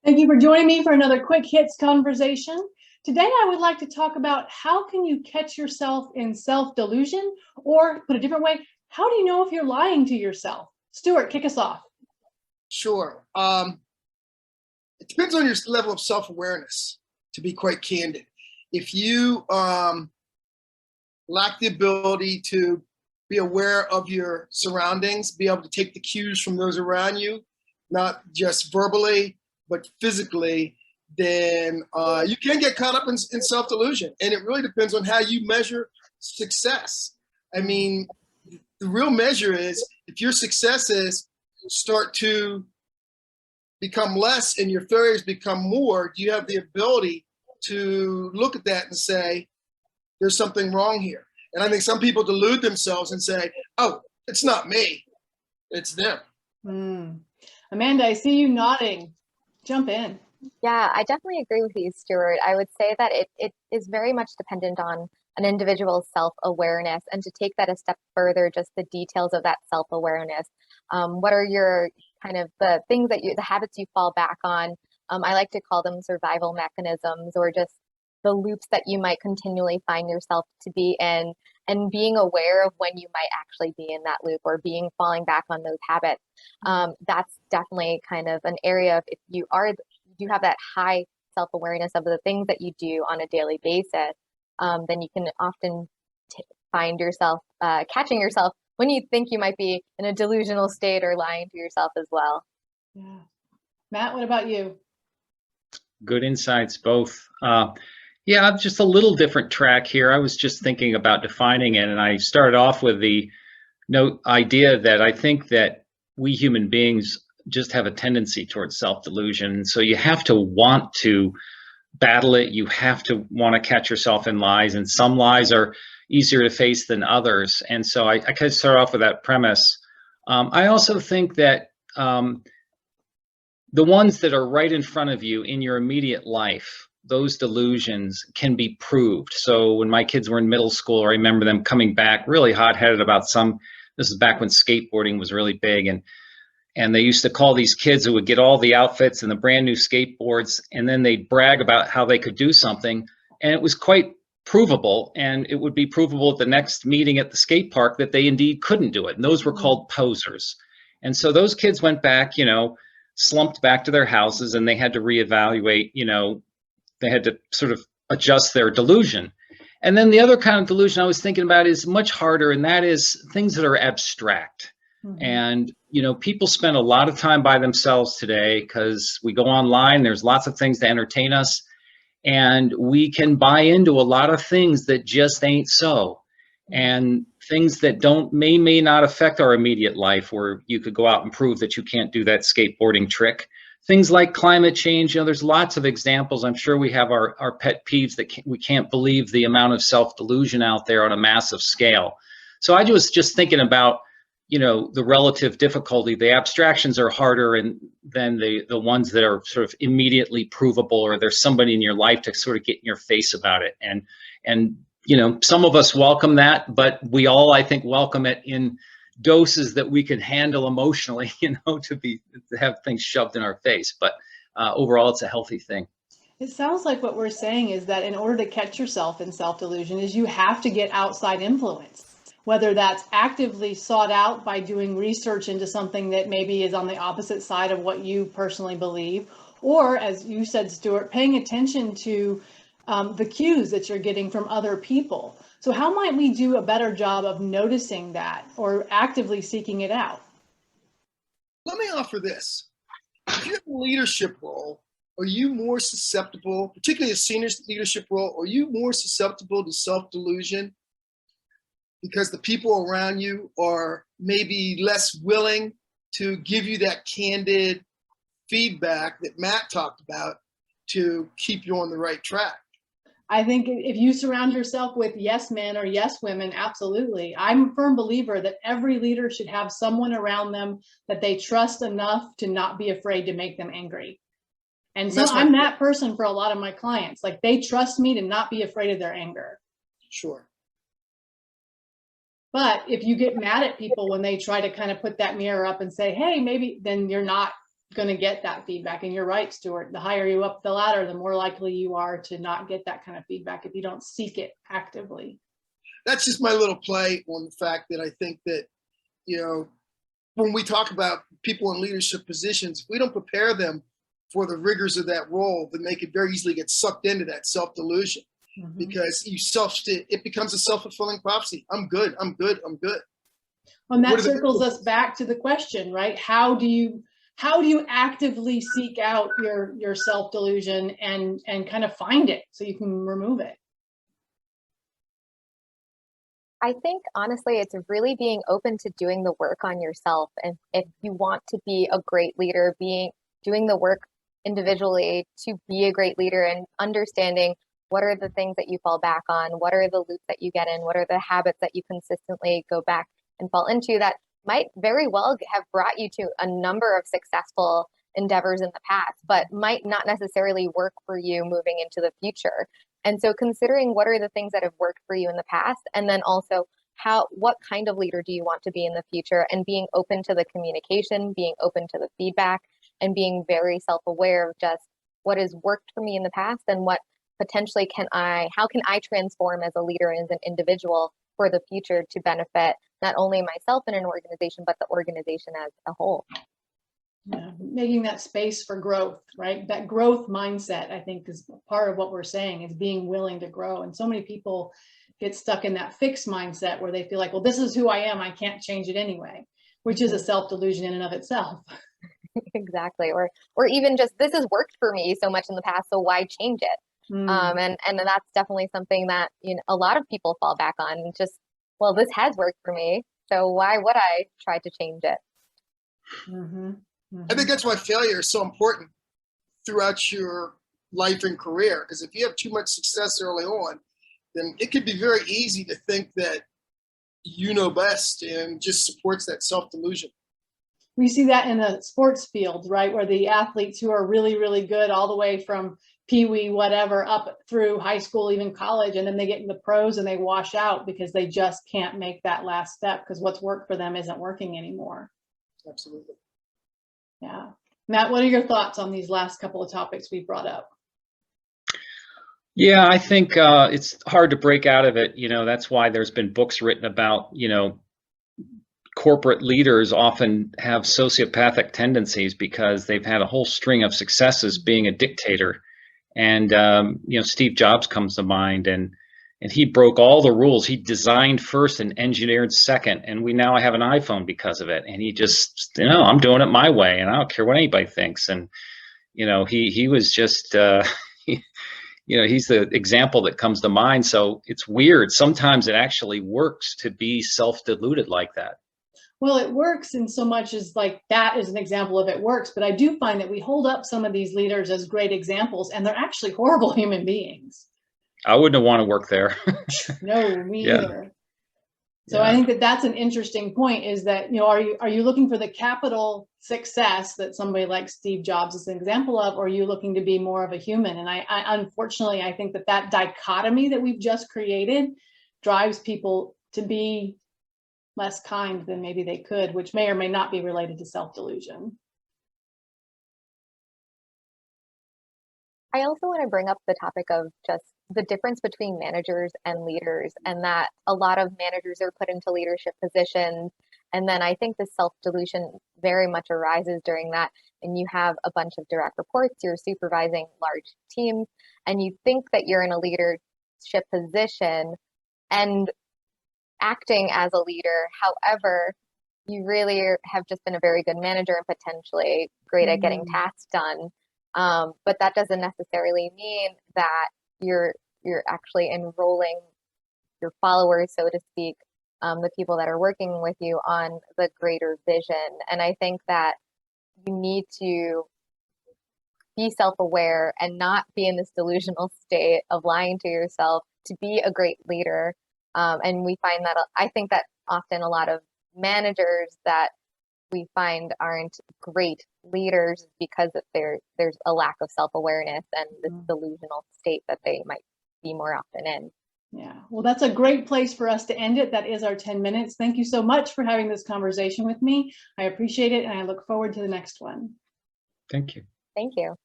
Thank you for joining me for another quick hits conversation. Today, I would like to talk about how can you catch yourself in self-delusion, or put a different way, how do you know if you're lying to yourself? Stewart, kick us off. Sure. It depends on your level of self-awareness, to be quite candid. If you lack the ability to be aware of your surroundings, be able to take the cues from those around you, not just verbally, but physically, then you can get caught up in self-delusion. And it really depends on how you measure success. I mean, the real measure is if your successes start to become less and your failures become more, do you have the ability to look at that and say, there's something wrong here? And I think some people delude themselves and say, oh, it's not me, it's them. Amanda, I see you nodding. Jump in. Yeah, I definitely agree with you, Stuart. I would say that it is very much dependent on an individual's self-awareness, and to take that a step further, just the details of that self-awareness. What are your kind of the things that the habits you fall back on? I like to call them survival mechanisms, or just the loops that you might continually find yourself to be in, and being aware of when you might actually be in that loop or falling back on those habits. That's definitely kind of an area of, if you do have that high self-awareness of the things that you do on a daily basis, then you can often find yourself catching yourself when you think you might be in a delusional state or lying to yourself as well. Yeah. Matt, what about you? Good insights, both. Yeah, just a little different track here. I was just thinking about defining it, and I started off with the idea that I think that we human beings just have a tendency towards self-delusion. So you have to want to battle it. You have to want to catch yourself in lies, and some lies are easier to face than others. And so I kind of start off with that premise. I also think that the ones that are right in front of you in your immediate life, those delusions can be proved. So when my kids were in middle school, I remember them coming back really hot-headed about this is back when skateboarding was really big, and they used to call these kids who would get all the outfits and the brand new skateboards, and then they'd brag about how they could do something, and it was quite provable, and it would be provable at the next meeting at the skate park that they indeed couldn't do it, and those were called posers. And so those kids went back, slumped back to their houses, and they had to reevaluate, they had to sort of adjust their delusion. And then the other kind of delusion I was thinking about is much harder, and that is things that are abstract. And, people spend a lot of time by themselves today because we go online, there's lots of things to entertain us, and we can buy into a lot of things that just ain't so. And things that may not affect our immediate life, where you could go out and prove that you can't do that skateboarding trick. Things like climate change, there's lots of examples. I'm sure we have our pet peeves that we can't believe the amount of self-delusion out there on a massive scale. So I was just thinking about, the relative difficulty. The abstractions are harder than the ones that are sort of immediately provable, or there's somebody in your life to sort of get in your face about it. And some of us welcome that, but we all, I think, welcome it in doses that we can handle emotionally, to have things shoved in our face. But overall, it's a healthy thing. It sounds like what we're saying is that in order to catch yourself in self-delusion is you have to get outside influence, whether that's actively sought out by doing research into something that maybe is on the opposite side of what you personally believe, or, as you said, Stuart, paying attention to the cues that you're getting from other people. So how might we do a better job of noticing that or actively seeking it out? Let me offer this. If you have a leadership role, are you more susceptible, particularly a senior leadership role, are you more susceptible to self-delusion because the people around you are maybe less willing to give you that candid feedback that Matt talked about to keep you on the right track? I think if you surround yourself with yes men or yes women, absolutely. I'm a firm believer that every leader should have someone around them that they trust enough to not be afraid to make them angry. And so I'm that person for a lot of my clients. Like, they trust me to not be afraid of their anger. Sure. But if you get mad at people when they try to kind of put that mirror up and say, hey, maybe, then you're not going to get that feedback. And you're right, Stewart, the higher you up the ladder, the more likely you are to not get that kind of feedback if you don't seek it actively. That's just my little play on the fact that I think that, when we talk about people in leadership positions, if we don't prepare them for the rigors of that role, then they could very easily get sucked into that self-delusion. Mm-hmm. Because it becomes a self-fulfilling prophecy. I'm good. I'm good. I'm good. And that circles us back to the question, right? How do you actively seek out your self-delusion and kind of find it so you can remove it? I think, honestly, it's really being open to doing the work on yourself. And if you want to be a great leader, doing the work individually to be a great leader and understanding what are the things that you fall back on, what are the loops that you get in, what are the habits that you consistently go back and fall into that might very well have brought you to a number of successful endeavors in the past, but might not necessarily work for you moving into the future. And so considering what are the things that have worked for you in the past, and then also what kind of leader do you want to be in the future, and being open to the communication, being open to the feedback, and being very self-aware of just what has worked for me in the past and what potentially how can I transform as a leader and as an individual for the future to benefit not only myself in an organization, but the organization as a whole. Yeah, making that space for growth, right? That growth mindset, I think, is part of what we're saying, is being willing to grow. And so many people get stuck in that fixed mindset where they feel like, well, this is who I am, I can't change it anyway, which is a self-delusion in and of itself. Exactly. Or even just, this has worked for me so much in the past, so why change it? And that's definitely something that a lot of people fall back on. Just, well, this has worked for me, so why would I try to change it? Mm-hmm. Mm-hmm. I think that's why failure is so important throughout your life and career. Because if you have too much success early on, then it could be very easy to think that you know best, and just supports that self-delusion. We see that in the sports field, right? Where the athletes who are really, really good all the way from peewee, whatever, up through high school, even college, and then they get in the pros and they wash out because they just can't make that last step because what's worked for them isn't working anymore. Absolutely. Yeah. Matt, what are your thoughts on these last couple of topics we brought up? Yeah, I think it's hard to break out of it. That's why there's been books written about, corporate leaders often have sociopathic tendencies because they've had a whole string of successes being a dictator. And, Steve Jobs comes to mind, and he broke all the rules. He designed first and engineered second, and we now have an iPhone because of it. And he just, I'm doing it my way, and I don't care what anybody thinks. And, he was just, he's the example that comes to mind. So it's weird. Sometimes it actually works to be self-deluded like that. Well, it works in so much as like that is an example of it works. But I do find that we hold up some of these leaders as great examples, and they're actually horrible human beings. I wouldn't want to work there. No, me either. So I think that that's an interesting point, is that, are you looking for the capital success that somebody like Steve Jobs is an example of, or are you looking to be more of a human? And I unfortunately, I think that dichotomy that we've just created drives people to be less kind than maybe they could, which may or may not be related to self-delusion. I also want to bring up the topic of just the difference between managers and leaders, and that a lot of managers are put into leadership positions. And then I think the self-delusion very much arises during that. And you have a bunch of direct reports, you're supervising large teams, and you think that you're in a leadership position and acting as a leader. However, you really have just been a very good manager and potentially great at getting tasks done. But that doesn't necessarily mean that you're actually enrolling your followers, so to speak, the people that are working with you, on the greater vision. And I think that you need to be self-aware and not be in this delusional state of lying to yourself to be a great leader. And we find that, I think that often a lot of managers that we find aren't great leaders because there's a lack of self-awareness and this delusional state that they might be more often in. Yeah, well, that's a great place for us to end it. That is our 10 minutes. Thank you so much for having this conversation with me. I appreciate it, and I look forward to the next one. Thank you. Thank you.